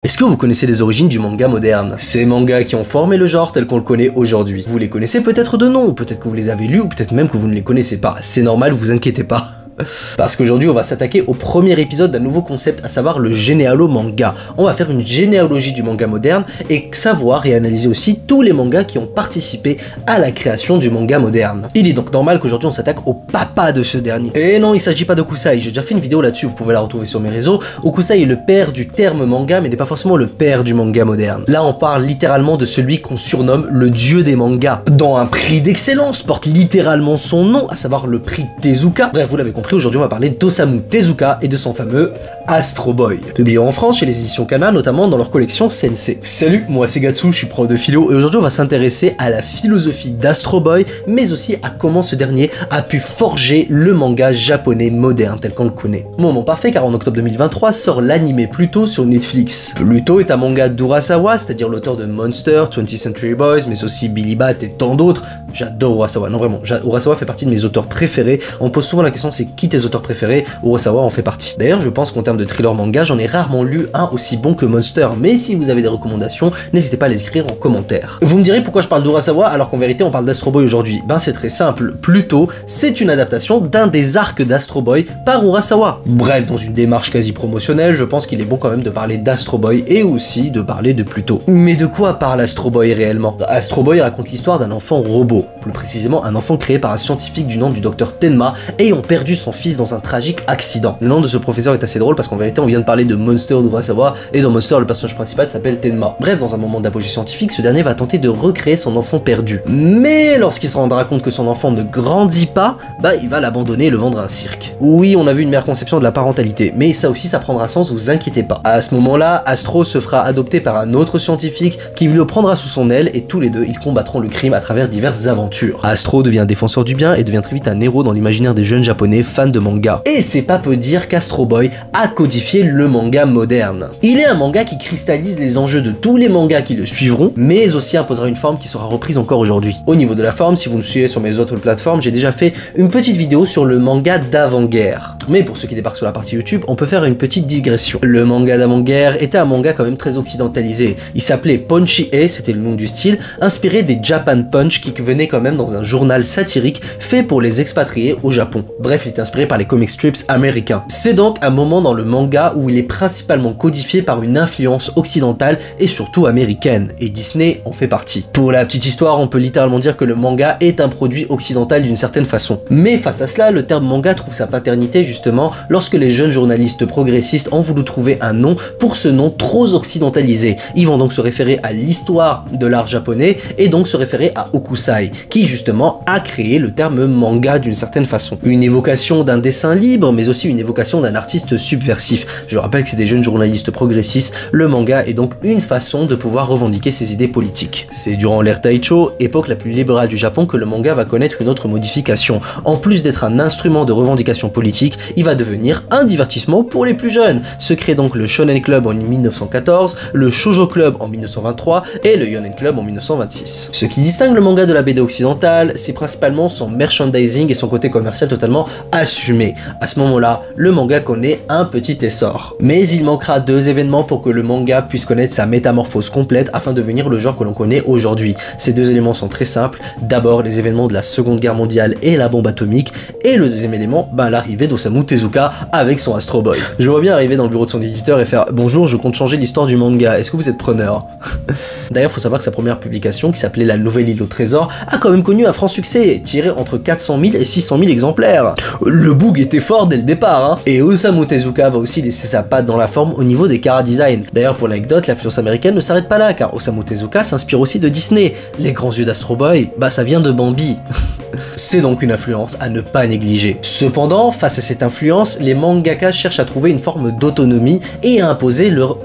Est-ce que vous connaissez les origines du manga moderne? Ces mangas qui ont formé le genre tel qu'on le connaît aujourd'hui. Vous les connaissez peut-être de nom, ou peut-être que vous les avez lus, ou peut-être même que vous ne les connaissez pas. C'est normal, vous inquiétez pas. Parce qu'aujourd'hui on va s'attaquer au premier épisode d'un nouveau concept, à savoir le généalo manga. On va faire une généalogie du manga moderne et savoir et analyser aussi tous les mangas qui ont participé à la création du manga moderne. Il est donc normal qu'aujourd'hui on s'attaque au papa de ce dernier. Et non, il s'agit pas d'Hokusai, j'ai déjà fait une vidéo là-dessus, vous pouvez la retrouver sur mes réseaux. Hokusai est le père du terme manga, mais n'est pas forcément le père du manga moderne. Là on parle littéralement de celui qu'on surnomme le dieu des mangas, dont un prix d'excellence porte littéralement son nom, à savoir le prix Tezuka. Bref, vous l'avez compris, aujourd'hui on va parler d'Osamu Tezuka et de son fameux Astro Boy, publié en France chez les éditions Kana, notamment dans leur collection Sensei. Salut, moi c'est Gatsu, je suis prof de philo et aujourd'hui on va s'intéresser à la philosophie d'Astro Boy, mais aussi à comment ce dernier a pu forger le manga japonais moderne tel qu'on le connaît. Moment parfait car en octobre 2023 sort l'anime Pluto sur Netflix. Pluto est un manga d'Urasawa, c'est-à-dire l'auteur de Monster, 20th Century Boys, mais aussi Billy Bat et tant d'autres. J'adore Urasawa, non vraiment, Urasawa fait partie de mes auteurs préférés. On me pose souvent la question, c'est qui tes auteurs préférés? Urasawa en fait partie. D'ailleurs, je pense qu'en termes de thriller manga, j'en ai rarement lu un aussi bon que Monster, mais si vous avez des recommandations, n'hésitez pas à les écrire en commentaire. Vous me direz pourquoi je parle d'Urasawa alors qu'en vérité on parle d'Astro Boy aujourd'hui? Ben c'est très simple, Pluto, c'est une adaptation d'un des arcs d'Astro Boy par Urasawa. Bref, dans une démarche quasi promotionnelle, je pense qu'il est bon quand même de parler d'Astro Boy et aussi de parler de Pluto. Mais de quoi parle Astro Boy réellement? Astro Boy raconte l'histoire d'un enfant robot, plus précisément un enfant créé par un scientifique du nom du docteur Tenma ayant perdu son fils dans un tragique accident. Le nom de ce professeur est assez drôle parce qu'en vérité on vient de parler de Monster d'Urasawa et dans Monster le personnage principal s'appelle Tenma. Bref, dans un moment d'apogée scientifique, ce dernier va tenter de recréer son enfant perdu. Mais lorsqu'il se rendra compte que son enfant ne grandit pas, bah il va l'abandonner et le vendre à un cirque. Oui, on a vu une meilleure conception de la parentalité, mais ça aussi ça prendra sens, vous inquiétez pas. À ce moment-là, Astro se fera adopter par un autre scientifique qui le prendra sous son aile et tous les deux ils combattront le crime à travers diverses aventures. Astro devient défenseur du bien et devient très vite un héros dans l'imaginaire des jeunes japonais fans de manga. Et c'est pas peu dire qu'Astro Boy a codifié le manga moderne. Il est un manga qui cristallise les enjeux de tous les mangas qui le suivront, mais aussi imposera une forme qui sera reprise encore aujourd'hui. Au niveau de la forme, si vous me suivez sur mes autres plateformes, j'ai déjà fait une petite vidéo sur le manga d'avant-guerre. Mais pour ceux qui débarquent sur la partie YouTube, on peut faire une petite digression. Le manga d'avant-guerre était un manga quand même très occidentalisé. Il s'appelait Punchy-e, c'était le nom du style, inspiré des Japan Punch qui venaient quand même dans un journal satirique fait pour les expatriés au Japon. Bref, il est inspiré par les comic strips américains. C'est donc un moment dans le manga où il est principalement codifié par une influence occidentale et surtout américaine, et Disney en fait partie. Pour la petite histoire, on peut littéralement dire que le manga est un produit occidental d'une certaine façon. Mais face à cela, le terme manga trouve sa paternité justement lorsque les jeunes journalistes progressistes ont voulu trouver un nom pour ce nom trop occidentalisé. Ils vont donc se référer à l'histoire de l'art japonais et donc se référer à Hokusai, qui justement a créé le terme manga d'une certaine façon. Une évocation d'un dessin libre, mais aussi une évocation d'un artiste subversif. Je rappelle que c'est des jeunes journalistes progressistes, le manga est donc une façon de pouvoir revendiquer ses idées politiques. C'est durant l'ère Taicho, époque la plus libérale du Japon, que le manga va connaître une autre modification. En plus d'être un instrument de revendication politique, il va devenir un divertissement pour les plus jeunes. Se crée donc le Shonen Club en 1914, le Shoujo Club en 1923 et le Yonen Club en 1926. Ce qui distingue le manga de la BD occidentale, c'est principalement son merchandising et son côté commercial totalement assumé. À ce moment-là, le manga connaît un petit essor. Mais il manquera 2 événements pour que le manga puisse connaître sa métamorphose complète afin de devenir le genre que l'on connaît aujourd'hui. Ces 2 éléments sont très simples. D'abord, les événements de la Seconde Guerre mondiale et la bombe atomique. Et le deuxième élément, l'arrivée d'Osamu Tezuka avec son Astro Boy. Je vois bien arriver dans le bureau de son éditeur et faire « Bonjour, je compte changer l'histoire du manga, est-ce que vous êtes preneur ?» D'ailleurs, faut savoir que sa première publication, qui s'appelait La Nouvelle Île au Trésor, a quand même connu un franc succès, tiré entre 400 000 et 600 000 exemplaires. Le boug était fort dès le départ, hein. Et Osamu Tezuka va aussi laisser sa patte dans la forme au niveau des chara-design. D'ailleurs, pour l'anecdote, l'influence américaine ne s'arrête pas là, car Osamu Tezuka s'inspire aussi de Disney. Les grands yeux d'Astro Boy, ça vient de Bambi. C'est donc une influence à ne pas négliger. Cependant, face à cette influence, les mangaka cherchent à trouver une forme d'autonomie et à imposer leur...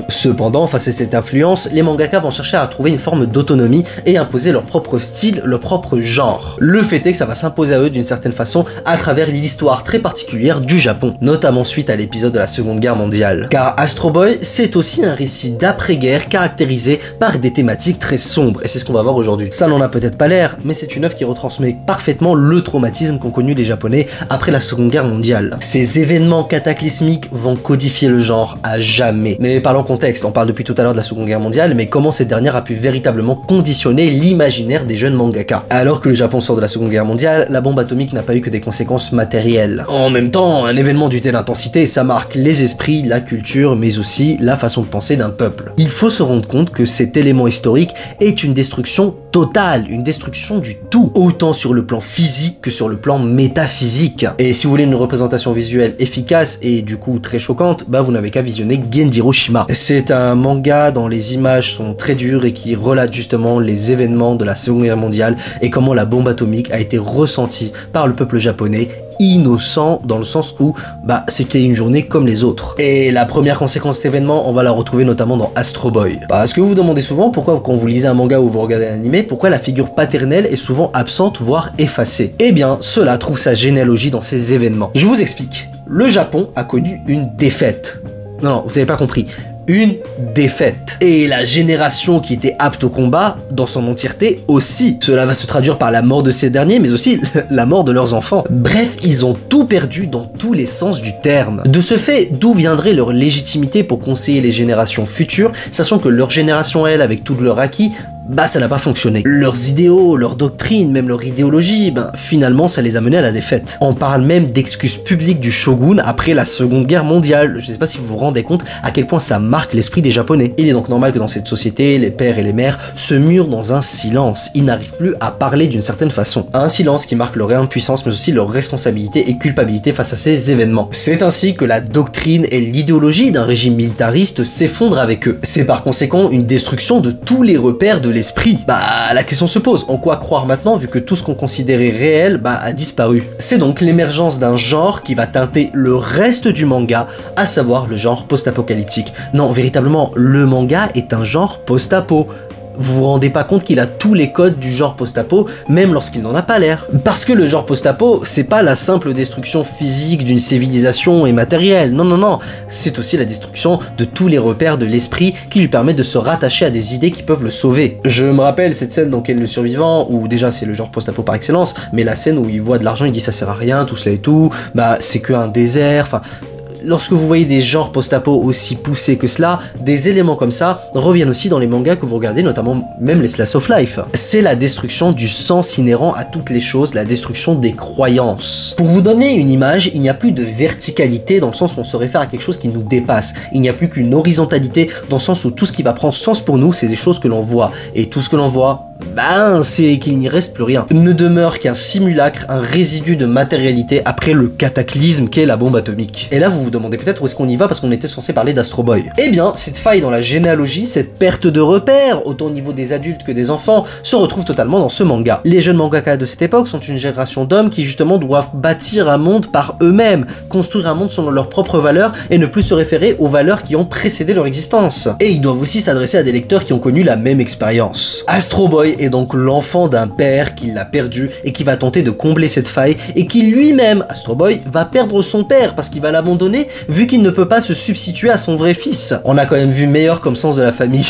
Cependant, face à cette influence, les mangaka vont chercher à trouver une forme d'autonomie et imposer leur propre style, leur propre genre. Le fait est que ça va s'imposer à eux d'une certaine façon à travers l'histoire très particulière du Japon, notamment suite à l'épisode de la Seconde Guerre mondiale. Car Astro Boy, c'est aussi un récit d'après-guerre caractérisé par des thématiques très sombres, et c'est ce qu'on va voir aujourd'hui. Ça n'en a peut-être pas l'air, mais c'est une œuvre qui retransmet parfaitement le traumatisme qu'ont connu les Japonais après la Seconde Guerre mondiale. Ces événements cataclysmiques vont codifier le genre à jamais. Mais parlons contexte, on parle depuis tout à l'heure de la Seconde Guerre mondiale, mais comment cette dernière a pu véritablement conditionner l'imaginaire des jeunes mangaka. Alors que le Japon sort de la Seconde Guerre mondiale, la bombe atomique n'a pas eu que des conséquences matérielles. En même temps, un événement d'une telle intensité, ça marque les esprits, la culture, mais aussi la façon de penser d'un peuple. Il faut se rendre compte que cet élément historique est une destruction totale, une destruction du tout, autant sur le plan physique que sur le plan métaphysique. Et si vous voulez une représentation visuelle efficace et du coup très choquante, bah vous n'avez qu'à visionner Genjiro Shima. C'est un manga dont les images sont très dures et qui relate justement les événements de la Seconde Guerre mondiale et comment la bombe atomique a été ressentie par le peuple japonais, innocent dans le sens où bah c'était une journée comme les autres. Et la première conséquence de cet événement, on va la retrouver notamment dans Astro Boy. Parce que vous vous demandez souvent pourquoi quand vous lisez un manga ou vous regardez un animé, pourquoi la figure paternelle est souvent absente voire effacée. Eh bien, cela trouve sa généalogie dans ces événements. Je vous explique. Le Japon a connu une défaite. Non, vous avez pas compris. Une défaite. Et la génération qui était apte au combat, dans son entièreté aussi. Cela va se traduire par la mort de ces derniers, mais aussi la mort de leurs enfants. Bref, ils ont tout perdu dans tous les sens du terme. De ce fait, d'où viendrait leur légitimité pour conseiller les générations futures, sachant que leur génération, elle, avec tout leur acquis, bah ça n'a pas fonctionné. Leurs idéaux, leurs doctrines, même leur idéologie, ben finalement ça les a menés à la défaite. On parle même d'excuses publiques du shogun après la Seconde Guerre mondiale. Je sais pas si vous vous rendez compte à quel point ça marque l'esprit des Japonais. Il est donc normal que dans cette société, les pères et les mères se murent dans un silence. Ils n'arrivent plus à parler d'une certaine façon. Un silence qui marque leur impuissance mais aussi leur responsabilité et culpabilité face à ces événements. C'est ainsi que la doctrine et l'idéologie d'un régime militariste s'effondrent avec eux. C'est par conséquent une destruction de tous les repères de l'esprit. Bah la question se pose, en quoi croire maintenant vu que tout ce qu'on considérait réel a disparu. C'est donc l'émergence d'un genre qui va teinter le reste du manga, à savoir le genre post-apocalyptique. Non, véritablement, le manga est un genre post-apo. Vous vous rendez pas compte qu'il a tous les codes du genre post-apo, même lorsqu'il n'en a pas l'air. Parce que le genre post-apo, c'est pas la simple destruction physique d'une civilisation et matérielle, non, c'est aussi la destruction de tous les repères de l'esprit qui lui permettent de se rattacher à des idées qui peuvent le sauver. Je me rappelle cette scène dans Ken le Survivant, où déjà c'est le genre post-apo par excellence, mais la scène où il voit de l'argent, il dit ça sert à rien, tout cela et tout, bah c'est que un désert, enfin... Lorsque vous voyez des genres post-apo aussi poussés que cela, des éléments comme ça reviennent aussi dans les mangas que vous regardez, notamment même les slice of life. C'est la destruction du sens inhérent à toutes les choses, la destruction des croyances. Pour vous donner une image, il n'y a plus de verticalité dans le sens où on se réfère à quelque chose qui nous dépasse. Il n'y a plus qu'une horizontalité dans le sens où tout ce qui va prendre sens pour nous, c'est des choses que l'on voit. Et tout ce que l'on voit, c'est qu'il n'y reste plus rien. Ne demeure qu'un simulacre, un résidu de matérialité après le cataclysme qu'est la bombe atomique. Et là, vous vous demandez peut-être où est-ce qu'on y va parce qu'on était censé parler d'Astro Boy. Eh bien, cette faille dans la généalogie, cette perte de repères, autant au niveau des adultes que des enfants, se retrouve totalement dans ce manga. Les jeunes mangaka de cette époque sont une génération d'hommes qui justement doivent bâtir un monde par eux-mêmes, construire un monde selon leurs propres valeurs et ne plus se référer aux valeurs qui ont précédé leur existence. Et ils doivent aussi s'adresser à des lecteurs qui ont connu la même expérience. Astro Boy est donc l'enfant d'un père qui l'a perdu et qui va tenter de combler cette faille et qui lui-même, Astro Boy, va perdre son père parce qu'il va l'abandonner vu qu'il ne peut pas se substituer à son vrai fils. On a quand même vu meilleur comme sens de la famille.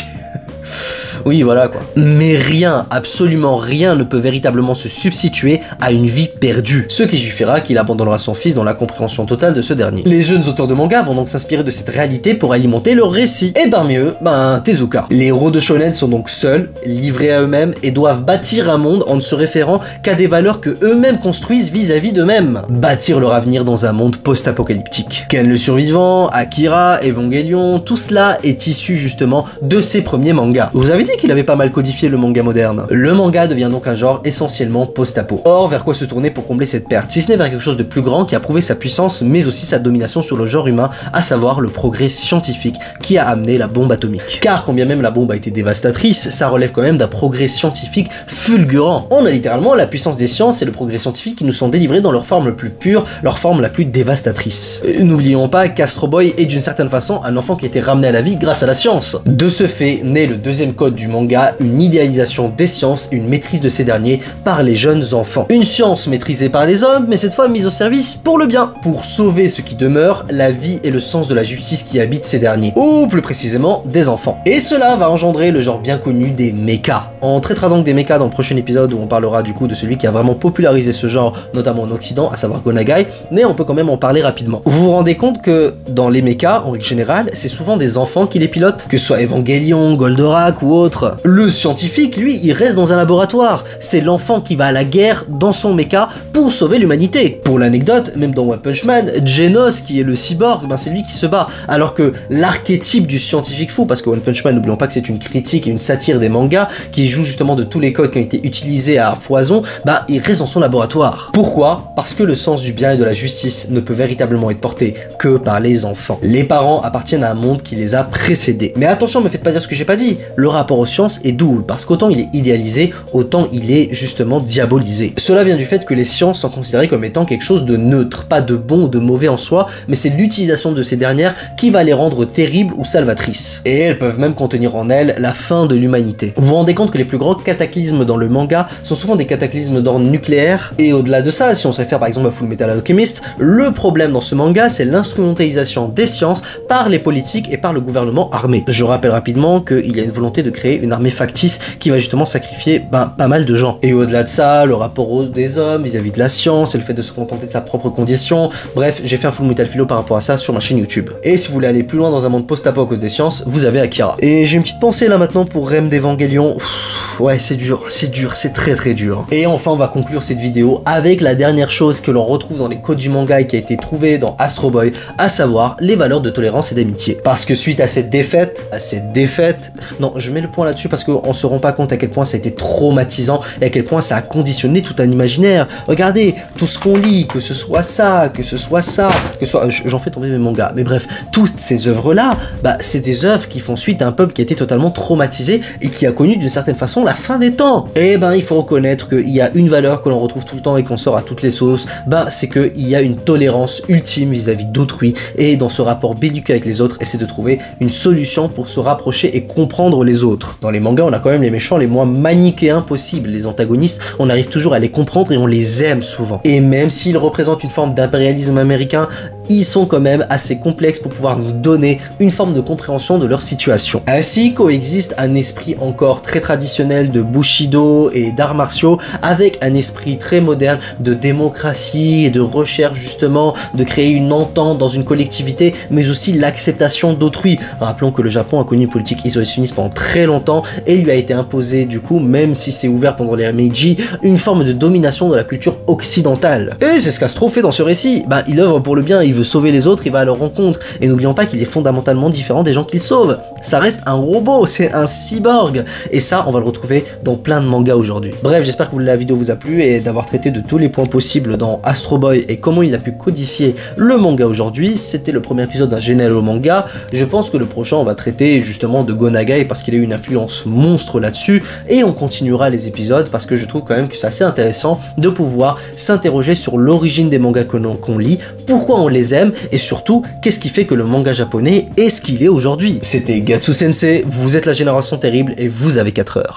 Oui, voilà quoi. Mais rien, absolument rien ne peut véritablement se substituer à une vie perdue. Ce qui justifiera qu'il abandonnera son fils dans la compréhension totale de ce dernier. Les jeunes auteurs de manga vont donc s'inspirer de cette réalité pour alimenter leur récit. Et parmi eux, Tezuka. Les héros de shonen sont donc seuls, livrés à eux-mêmes et doivent bâtir un monde en ne se référant qu'à des valeurs que eux-mêmes construisent vis-à-vis d'eux-mêmes. Bâtir leur avenir dans un monde post-apocalyptique. Ken le Survivant, Akira, Evangelion, tout cela est issu justement de ces premiers mangas. Vous avez dit qu'il avait pas mal codifié le manga moderne. Le manga devient donc un genre essentiellement post-apo. Or, vers quoi se tourner pour combler cette perte? Si ce n'est vers quelque chose de plus grand qui a prouvé sa puissance, mais aussi sa domination sur le genre humain, à savoir le progrès scientifique qui a amené la bombe atomique. Car quand bien même la bombe a été dévastatrice, ça relève quand même d'un progrès scientifique fulgurant. On a littéralement la puissance des sciences et le progrès scientifique qui nous sont délivrés dans leur forme la plus pure, leur forme la plus dévastatrice. N'oublions pas qu'Astro Boy est d'une certaine façon un enfant qui a été ramené à la vie grâce à la science. De ce fait, naît le deuxième code du manga, une idéalisation des sciences et une maîtrise de ces derniers par les jeunes enfants. Une science maîtrisée par les hommes, mais cette fois mise au service pour le bien, pour sauver ce qui demeure, la vie et le sens de la justice qui habitent ces derniers, ou plus précisément des enfants. Et cela va engendrer le genre bien connu des mechas. On traitera donc des mechas dans le prochain épisode où on parlera du coup de celui qui a vraiment popularisé ce genre, notamment en Occident, à savoir Go Nagai, mais on peut quand même en parler rapidement. Vous vous rendez compte que dans les mechas, en règle générale, c'est souvent des enfants qui les pilotent, que ce soit Evangelion, Goldorak ou autre. Le scientifique, lui, il reste dans un laboratoire. C'est l'enfant qui va à la guerre dans son mecha pour sauver l'humanité. Pour l'anecdote, même dans One Punch Man, Genos, qui est le cyborg, ben c'est lui qui se bat. Alors que l'archétype du scientifique fou, parce que One Punch Man, n'oublions pas que c'est une critique et une satire des mangas, qui joue justement de tous les codes qui ont été utilisés à foison, bah il reste dans son laboratoire. Pourquoi? Parce que le sens du bien et de la justice ne peut véritablement être porté que par les enfants. Les parents appartiennent à un monde qui les a précédés. Mais attention, me faites pas dire ce que j'ai pas dit. Le rapport aux sciences est double, parce qu'autant il est idéalisé, autant il est justement diabolisé. Cela vient du fait que les sciences sont considérées comme étant quelque chose de neutre, pas de bon ou de mauvais en soi, mais c'est l'utilisation de ces dernières qui va les rendre terribles ou salvatrices. Et elles peuvent même contenir en elles la fin de l'humanité. Vous vous rendez compte que les plus grands cataclysmes dans le manga sont souvent des cataclysmes d'ordre nucléaire, et au-delà de ça, si on se réfère par exemple à Full Metal Alchemist, le problème dans ce manga, c'est l'instrumentalisation des sciences par les politiques et par le gouvernement armé. Je rappelle rapidement qu'il y a une volonté de créer une armée factice qui va justement sacrifier pas mal de gens. Et au-delà de ça, le rapport des hommes vis-à-vis de la science et le fait de se contenter de sa propre condition. Bref, j'ai fait un Full Metal Philo par rapport à ça sur ma chaîne YouTube. Et si vous voulez aller plus loin dans un monde post-apo à cause des sciences, vous avez Akira. Et j'ai une petite pensée là maintenant pour Rem d'Evangelion. Ouais, c'est dur, c'est très dur. Et enfin, on va conclure cette vidéo avec la dernière chose que l'on retrouve dans les codes du manga et qui a été trouvée dans Astro Boy, à savoir les valeurs de tolérance et d'amitié. Parce que suite à cette défaite, non, je mets le point là-dessus parce qu'on se rend pas compte à quel point ça a été traumatisant et à quel point ça a conditionné tout un imaginaire. Regardez, tout ce qu'on lit, que ce soit ça, que ce soit ça, que ce soit... J'en fais tomber mes mangas, mais bref, toutes ces œuvres-là, bah, c'est des œuvres qui font suite à un peuple qui a été totalement traumatisé et qui a connu d'une certaine façon la fin des temps. Et ben il faut reconnaître qu'il y a une valeur que l'on retrouve tout le temps et qu'on sort à toutes les sauces, ben c'est qu'il y a une tolérance ultime vis-à-vis d'autrui, et dans ce rapport béduqué avec les autres, essaie de trouver une solution pour se rapprocher et comprendre les autres. Dans les mangas, on a quand même les méchants les moins manichéens possibles, les antagonistes, on arrive toujours à les comprendre et on les aime souvent. Et même s'ils représentent une forme d'impérialisme américain, ils sont quand même assez complexes pour pouvoir nous donner une forme de compréhension de leur situation. Ainsi coexiste un esprit encore très traditionnel de Bushido et d'arts martiaux avec un esprit très moderne de démocratie et de recherche justement de créer une entente dans une collectivité, mais aussi l'acceptation d'autrui. Rappelons que le Japon a connu une politique isolationniste pendant très longtemps et lui a été imposé du coup, même si c'est ouvert pendant les Meiji, une forme de domination de la culture occidentale. Et c'est ce qu'Astro fait dans ce récit. Bah, il œuvre pour le bien, il veut sauver les autres, il va à leur rencontre. Et n'oublions pas qu'il est fondamentalement différent des gens qu'il sauve. Ça reste un robot, c'est un cyborg. Et ça, on va le retrouver dans plein de mangas aujourd'hui. Bref, j'espère que la vidéo vous a plu et d'avoir traité de tous les points possibles dans Astro Boy et comment il a pu codifier le manga aujourd'hui. C'était le premier épisode d'un général au manga. Je pense que le prochain, on va traiter justement de Go Nagai parce qu'il a eu une influence monstre là-dessus. Et on continuera les épisodes parce que je trouve quand même que c'est assez intéressant de pouvoir s'interroger sur l'origine des mangas qu'on lit, pourquoi on les aime et surtout, qu'est-ce qui fait que le manga japonais est ce qu'il est aujourd'hui. C'était Gatsu Sensei, vous êtes la génération terrible et vous avez 4 heures.